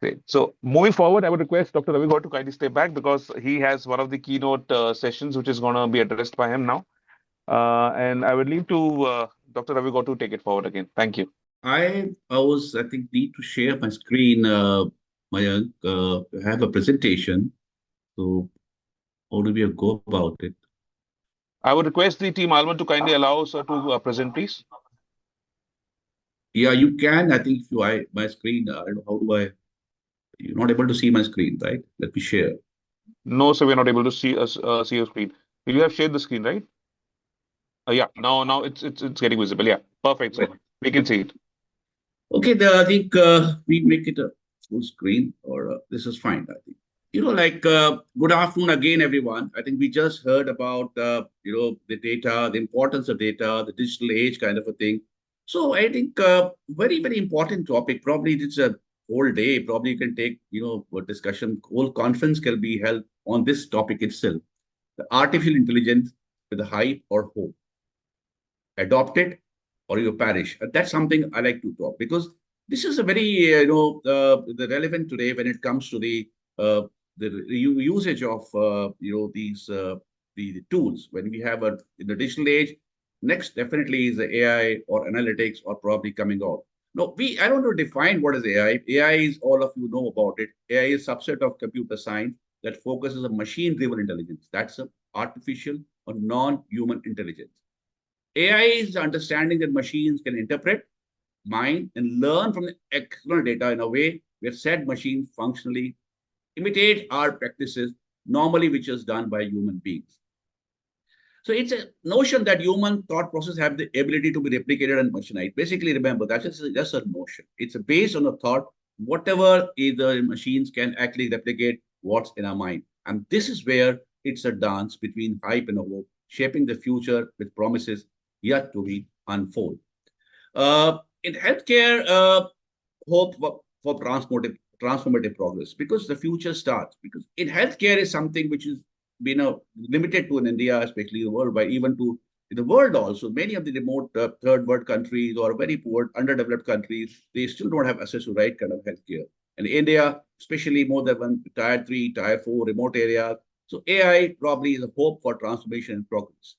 Great. So moving forward, I would request Dr. Ravi Gaur to kindly stay back because he has one of the keynote sessions which is going to be addressed by him now. And I would leave to Dr. Ravi Gaur to take it forward again. Thank you. I think need to share my screen. I have a presentation. So how do we go about it? I would request the team Alman to kindly allow sir to present, please. Yeah, you can. I think if you I my screen. I don't know how do I. You're not able to see my screen, right? Let me share. No, sir, we're not able to see us see your screen. You have shared the screen, right? Yeah. Now it's getting visible. Yeah. Perfect, sir. Right. We can see it. Okay, I think we make it a full screen, or this is fine. I think good afternoon again, everyone. I think we just heard about the data, the importance of data, the digital age kind of a thing. So I think very important topic. Probably it's a whole day. Probably you can take a discussion. Whole conference can be held on this topic itself. The artificial intelligence with a hype or hope. Adopt it or you perish. That's something I like to talk because this is a very the relevant today when it comes to the usage of these the tools when we have a in the digital age. Next, definitely is the AI or analytics or probably coming out. No, I don't want to define what is AI. AI is all of you know about it. AI is a subset of computer science that focuses on machine-driven intelligence. That's a artificial or non-human intelligence. AI is the understanding that machines can interpret, mine, and learn from the external data in a way where said machines functionally imitate our practices, normally which is done by human beings. So it's a notion that human thought process have the ability to be replicated and machinized. Basically, remember that's just a notion. It's based on a thought. Whatever either machines can actually replicate what's in our mind, and this is where it's a dance between hype and hope, shaping the future with promises yet to be unfold. In healthcare, hope for transformative progress because the future starts. Because in healthcare is something which is been limited to in India, especially the world, but even to in the world also. Many of the remote third world countries or very poor, underdeveloped countries, they still don't have access to right kind of healthcare. And India, especially more than one tier three, tier four remote areas. So AI probably is a hope for transformation and progress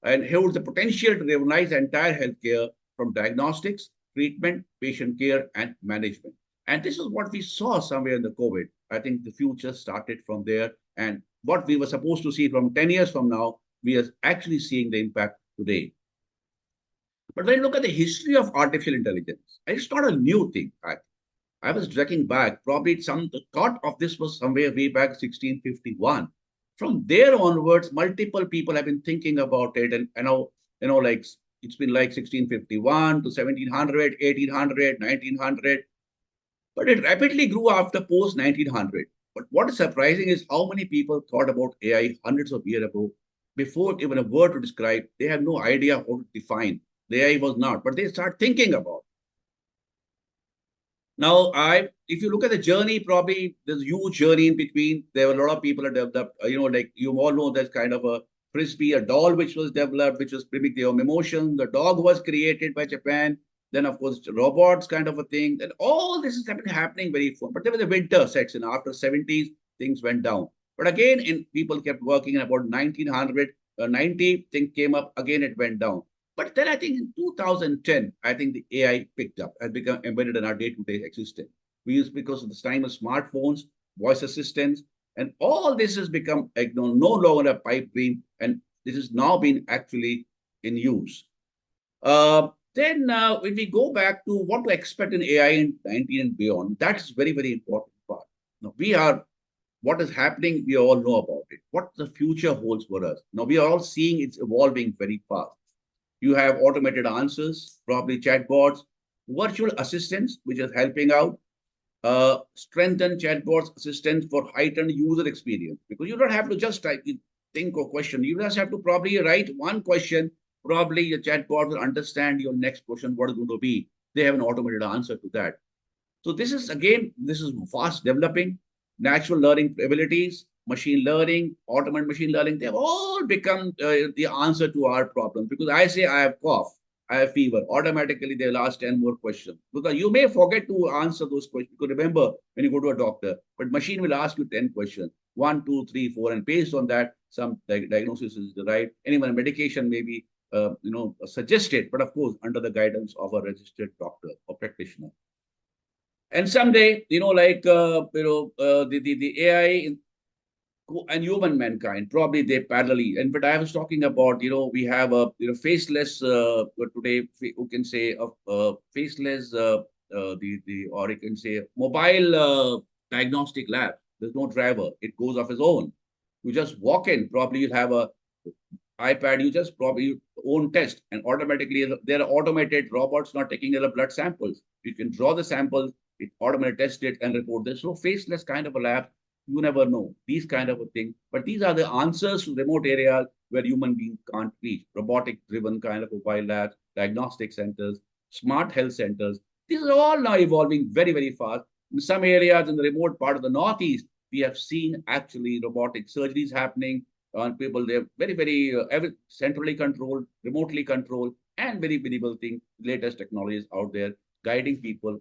and holds the potential to revolutionize entire healthcare from diagnostics, treatment, patient care, and management. And this is what we saw somewhere in the COVID. I think the future started from there. And what we were supposed to see from 10 years from now, we are actually seeing the impact today. But when you look at the history of artificial intelligence, it's not a new thing. I was tracking back, probably the thought of this was somewhere way back 1651. From there onwards, multiple people have been thinking about it. And like it's been like 1651 to 1700, 1800, 1900. But it rapidly grew after post 1900. But what is surprising is how many people thought about AI hundreds of years ago before even a word to describe. They have no idea how to define. The AI was not, but they start thinking about. Now, if you look at the journey, probably there's a huge journey in between. There were a lot of people that developed, like you all know, there's kind of a frisbee, a doll which was developed, which was mimic their emotion. The dog was created by Japan. Then, of course, robots kind of a thing. And all this is happening very fun. But there was a winter section. After 70s, things went down. But again, people kept working. In about 1990, thing came up. Again, it went down. But then I think in 2010, I think the AI picked up, has become embedded in our day-to-day existence. We use because of the time of smartphones, voice assistants, and all this has become no longer a pipe dream, and this is now being actually in use. Then when we go back to what to expect in AI in 19 and beyond, that's very important part. Now what is happening, we all know about it. What the future holds for us. Now we are all seeing it's evolving very fast. You have automated answers, probably chatbots, virtual assistants, which is helping out, strengthen chatbots assistants for heightened user experience. Because you don't have to just think of question. You just have to probably write one question. Probably your chatbot will understand your next question, what is going to be. They have an automated answer to that. So this is fast developing, natural learning abilities, machine learning, automated machine learning. They've all become the answer to our problems. Because I say I have cough, I have fever. Automatically, they'll ask 10 more questions. Because you may forget to answer those questions. You could remember when you go to a doctor, but machine will ask you 10 questions. 1, 2, 3, 4. And based on that, some diagnosis is derived. Anyone medication may be suggested, but of course, under the guidance of a registered doctor or practitioner. And someday, the AI and human mankind, probably they parallelly. And but I was talking about, we have a faceless today, who can say faceless or you can say mobile diagnostic lab. There's no driver; it goes off its own. You just walk in. Probably you'll have a iPad. You just probably own test, and automatically there are automated robots not taking the blood samples. You can draw the samples, it automatically test it and report. There's no faceless kind of a lab. You never know these kind of a thing. But these are the answers to remote areas where human beings can't reach. Robotic-driven kind of mobile labs, diagnostic centers, smart health centers. These are all now evolving very, very fast. In some areas in the remote part of the Northeast, we have seen actually robotic surgeries happening on people. They're very, very centrally controlled, remotely controlled, and very visible thing. Latest technologies out there guiding people.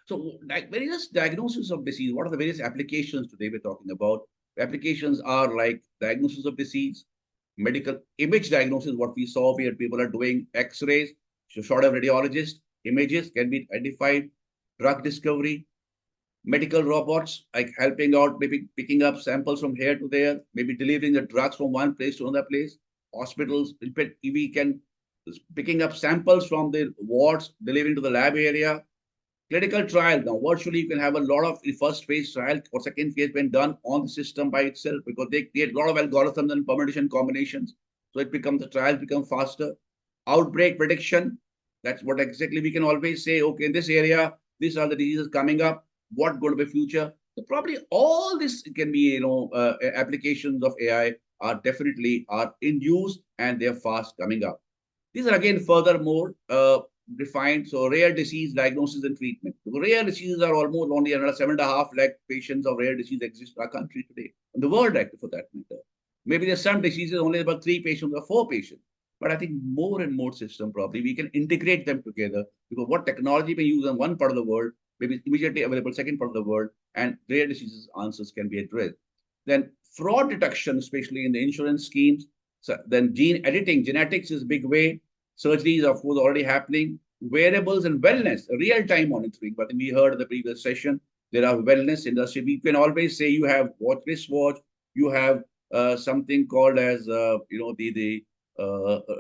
So, like various diagnosis of disease, what are the various applications today we're talking about? Applications are like diagnosis of disease, medical image diagnosis, what we saw where people are doing X-rays, short of radiologist, images can be identified, drug discovery, medical robots like helping out, maybe picking up samples from here to there, maybe delivering the drugs from one place to another place. Hospitals, we can picking up samples from the wards, delivering to the lab area. Clinical trial now, virtually you can have a lot of first phase trial or second phase when done on the system by itself because they create a lot of algorithms and permutation combinations. So it becomes the trials become faster. Outbreak prediction, that's what exactly we can always say, okay, in this area, these are the diseases coming up, what going to be future. So probably all this can be, applications of AI are definitely are in use and they're fast coming up. These are again furthermore defined. So rare disease diagnosis and treatment. So rare diseases are almost only another 7.5 lakh patients of rare disease exist in our country today, in the world actually for that matter. Maybe there's some diseases only about 3 patients or 4 patients. But I think more and more system probably we can integrate them together because what technology we use in one part of the world maybe immediately available second part of the world and rare diseases answers can be addressed. Then fraud detection, especially in the insurance schemes. So then gene editing, genetics is a big way. Surgeries, of course, already happening. Wearables and wellness, real-time monitoring. But we heard in the previous session, there are wellness industry. We can always say you have wristwatch, you have something called as the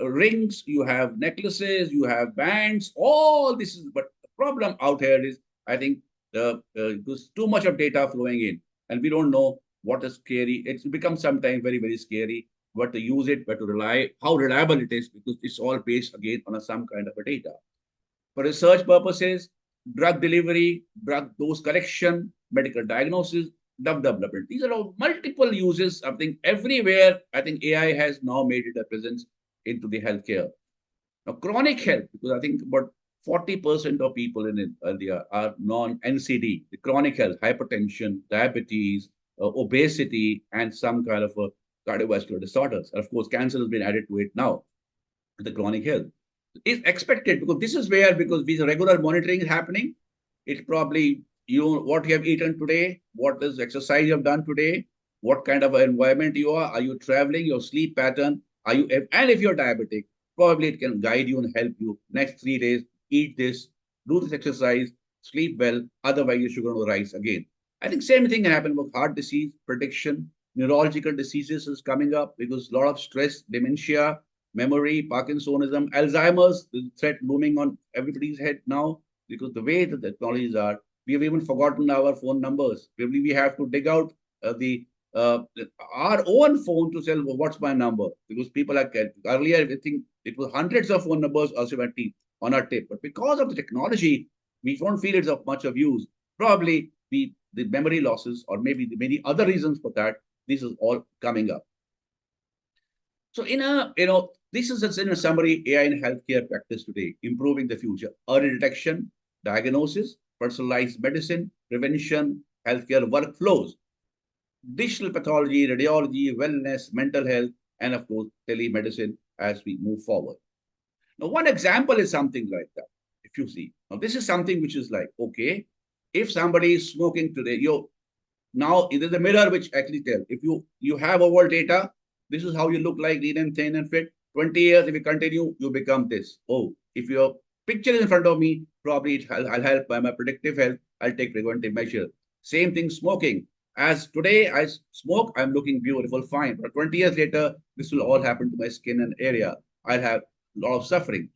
rings, you have necklaces, you have bands. All this is, but the problem out here is I think there's too much of data flowing in, and we don't know what is scary. It's become sometimes very, very scary. What to use it, but to rely, how reliable it is, because it's all based again on some kind of a data. For research purposes, drug delivery, drug dose collection, medical diagnosis, drug development. These are all multiple uses. I think everywhere, I think AI has now made it a presence into the healthcare. Now, chronic health, because I think about 40% of people in India are non-NCD, the chronic health, hypertension, diabetes, obesity, and some kind of a cardiovascular disorders. And of course, cancer has been added to it now, the chronic health. It's expected because this is where, because these regular monitoring is happening, it's probably what you have eaten today, what is exercise you have done today, what kind of environment you are you traveling, your sleep pattern, and if you're diabetic, probably it can guide you and help you. Next 3 days, eat this, do this exercise, sleep well, otherwise your sugar will rise again. I think same thing can happen with heart disease, prediction, neurological diseases is coming up because a lot of stress, dementia, memory, Parkinsonism, Alzheimer's, the threat looming on everybody's head now because the way that the technologies are, we have even forgotten our phone numbers. Probably we have to dig out our own phone to tell what's my number because people are earlier I think it was hundreds of phone numbers also on our tip, but because of the technology, we don't feel it's of much of use. Probably the memory losses or maybe the many other reasons for that. This is all coming up. So this is in a summary, AI in healthcare practice today, improving the future, early detection, diagnosis, personalized medicine, prevention, healthcare workflows, digital pathology, radiology, wellness, mental health, and of course, telemedicine as we move forward. Now, one example is something like that. If you see, now this is something which is like, okay, if somebody is smoking today, you now it is a mirror which actually tells if you have overall data, this is how you look like, lean and thin and fit. 20 years, if you continue, you become this. Oh, if your picture is in front of me, probably I'll help by my predictive health. I'll take preventive measure. Same thing, smoking. As today I smoke, I'm looking beautiful, fine. But 20 years later, this will all happen to my skin and area. I'll have a lot of suffering.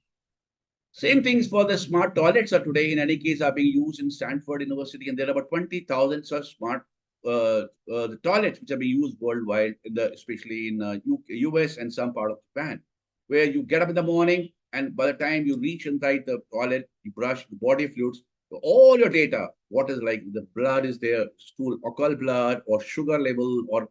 Same things for the smart toilets are today, in any case, are being used in Stanford University, and there are about 20,000 such smart the toilets which are being used worldwide, especially in US and some part of Japan, where you get up in the morning and by the time you reach inside the toilet, you brush the body fluids, so all your data, what is like the blood is there, stool, occult blood, or sugar level, or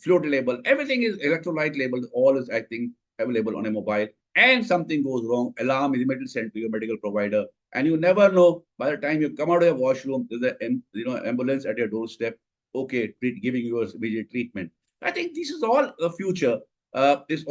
fluid level, everything is electrolyte labeled, all is, I think, available on a mobile. And something goes wrong, alarm is immediately sent to your medical provider, and you never know. By the time you come out of your washroom, there's an ambulance at your doorstep. Okay, giving you immediate treatment. I think this is all a future. It's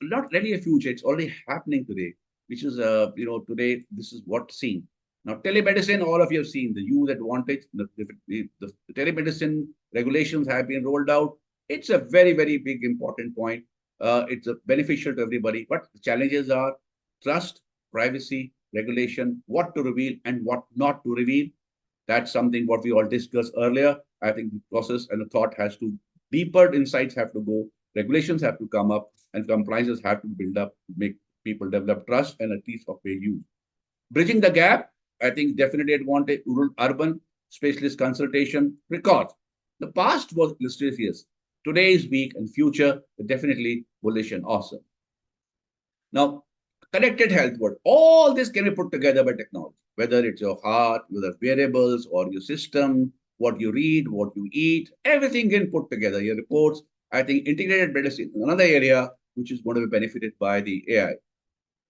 not really a future. It's already happening today. Which is today this is what's seen. Now telemedicine, all of you have seen the use advantage. The telemedicine regulations have been rolled out. It's a very big important point. It's beneficial to everybody, but the challenges are trust, privacy, regulation, what to reveal and what not to reveal. That's something what we all discussed earlier. I think the process and the thought has to, deeper insights have to go, regulations have to come up, and compliances have to build up to make people develop trust and at least of fair use. Bridging the gap, I think definitely advantage rural urban specialist consultation records. The past was illustrious. Today is weak and future definitely bullish and awesome. Now, connected health world, all this can be put together by technology, whether it's your heart, whether wearables or your system, what you read, what you eat, everything can put together. Your reports, I think integrated medicine, another area which is going to be benefited by the AI.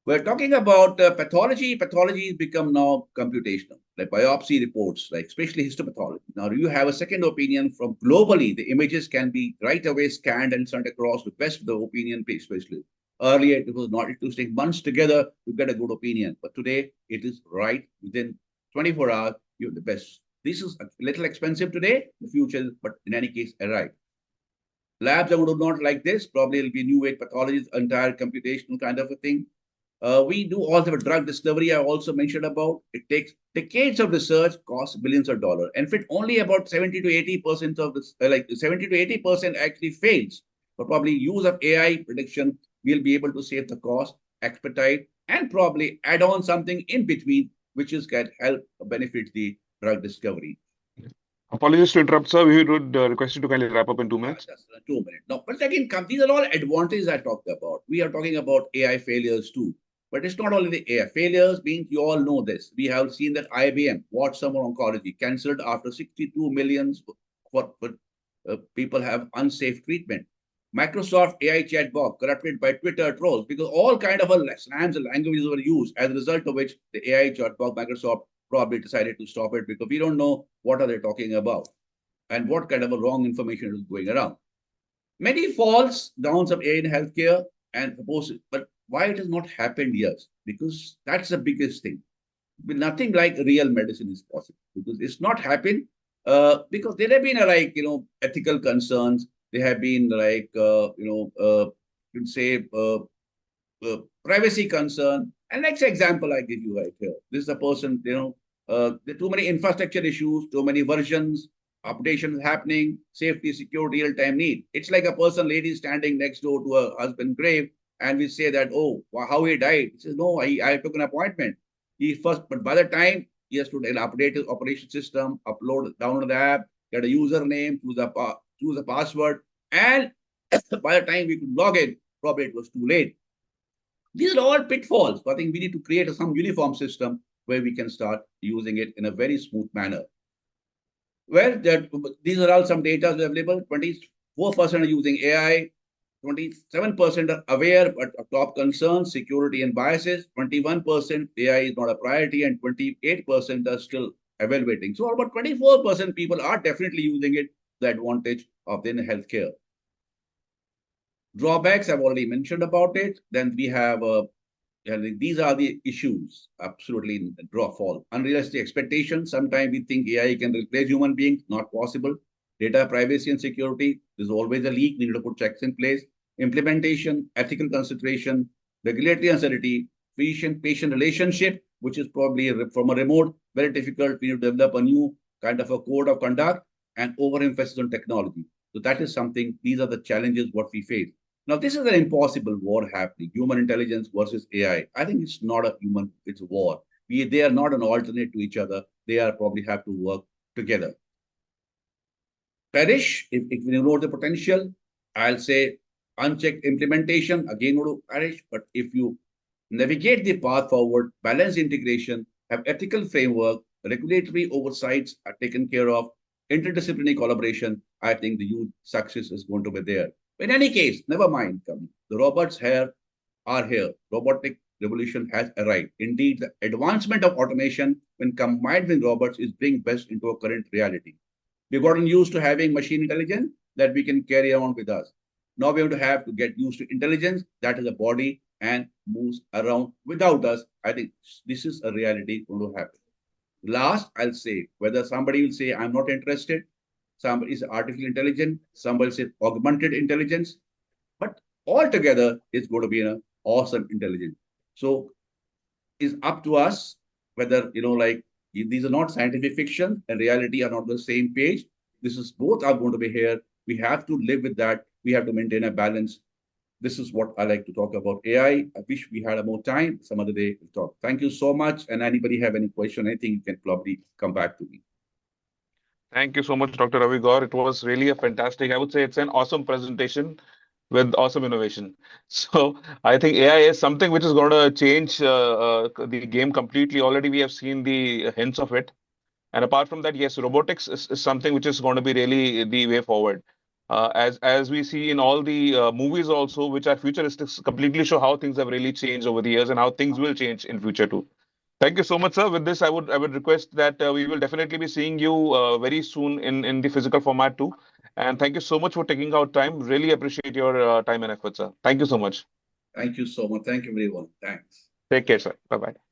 We're talking about pathology. Pathology has become now computational, like biopsy reports, like especially histopathology. Now, you have a second opinion from globally. The images can be right away scanned and sent across to best the opinion specialist. Earlier, it was not. It was take months together to get a good opinion, but today it is right within 24 hours. You have the best. This is a little expensive today. The future, but in any case, arrive. Labs are not like this. Probably it'll be new age pathology, entire computational kind of a thing. We do also have a drug discovery. I also mentioned about it takes decades of research, costs billions of dollars, and fit only about 70 to 80% of this, like 70 to 80% actually fails. But probably use of AI prediction, we'll be able to save the cost, expedite, and probably add on something in between, which is can help benefit the drug discovery. Apologies to interrupt, sir. We would request you to kindly wrap up in 2 minutes. Just 2 minutes. Now, but again, these are all advantages I talked about. We are talking about AI failures too. But it's not only the AI failures, being you all know this. We have seen that IBM, Watson Oncology, cancelled after 62 millions for people have unsafe treatment. Microsoft AI chatbot corrupted by Twitter trolls because all kind of slangs and languages were used, as a result of which the AI chatbot Microsoft probably decided to stop it because we don't know what are they talking about and what kind of a wrong information is going around. Many falls downs of AI in healthcare and suppose, but why it has not happened yet? Because that's the biggest thing. Nothing like real medicine is possible because it's not happened because there have been ethical concerns. There have been you'd say privacy concern. And next example I give you right here. This is a person, there are too many infrastructure issues, too many versions, updations happening, safety, security, real-time need. It's like a person, lady standing next door to her husband's grave, and we say that, oh, how he died. He says, no, I took an appointment. He first, but by the time he has to update his operation system, download the app, get a username, choose a password, and by the time we could log in, probably it was too late. These are all pitfalls. So I think we need to create some uniform system where we can start using it in a very smooth manner. Well, these are all some data available. 24% are using AI, 27% are aware but top concerns, security and biases. 21% AI is not a priority, and 28% are still evaluating. So about 24% people are definitely using it, the advantage of the healthcare. Drawbacks, I've already mentioned about it. Then we have these are the issues, absolutely in draw fall. Unrealistic expectations. Sometimes we think AI can replace human beings, not possible. Data privacy and security, there's always a leak. We need to put checks in place. Implementation, ethical consideration, regulatory uncertainty, patient relationship, which is probably from a remote, very difficult. We need to develop a new kind of a code of conduct and overemphasis on technology. So that is something, these are the challenges what we face. Now, this is an impossible war happening, human intelligence versus AI. I think it's not a human, it's a war. They are not an alternate to each other. They are probably have to work together. Perish, if we ignore the potential, I'll say unchecked implementation, again would perish. But if you navigate the path forward, balance integration, have ethical framework, regulatory oversights are taken care of, interdisciplinary collaboration, I think the huge success is going to be there. In any case, never mind coming. The robots here are here. Robotic revolution has arrived. Indeed, the advancement of automation when combined with robots is bringing best into our current reality. We've gotten used to having machine intelligence that we can carry around with us. Now we have to get used to intelligence that is a body and moves around without us. I think this is a reality going to happen. Last, I'll say whether somebody will say, I'm not interested, somebody is artificial intelligence, somebody says augmented intelligence, but altogether it's going to be an awesome intelligence. So it's up to us whether, like these are not scientific fiction and reality are not the same page. This is both are going to be here. We have to live with that. We have to maintain a balance. This is what I like to talk about AI. I wish we had more time. Some other day we'll talk. Thank you so much. And anybody have any question, anything, you can probably come back to me. Thank you so much, Dr. Ravi Gaur. It was really a fantastic, I would say it's an awesome presentation with awesome innovation. So I think AI is something which is going to change the game completely. Already we have seen the hints of it. And apart from that, yes, robotics is something which is going to be really the way forward. As we see in all the movies also, which are futuristic, completely show how things have really changed over the years and how things will change in future too. Thank you so much, sir. With this, I would request that we will definitely be seeing you very soon in the physical format too. And thank you so much for taking out time. Really appreciate your time and effort, sir. Thank you so much. Thank you so much. Thank you, everyone. Thanks. Take care, sir. Bye bye.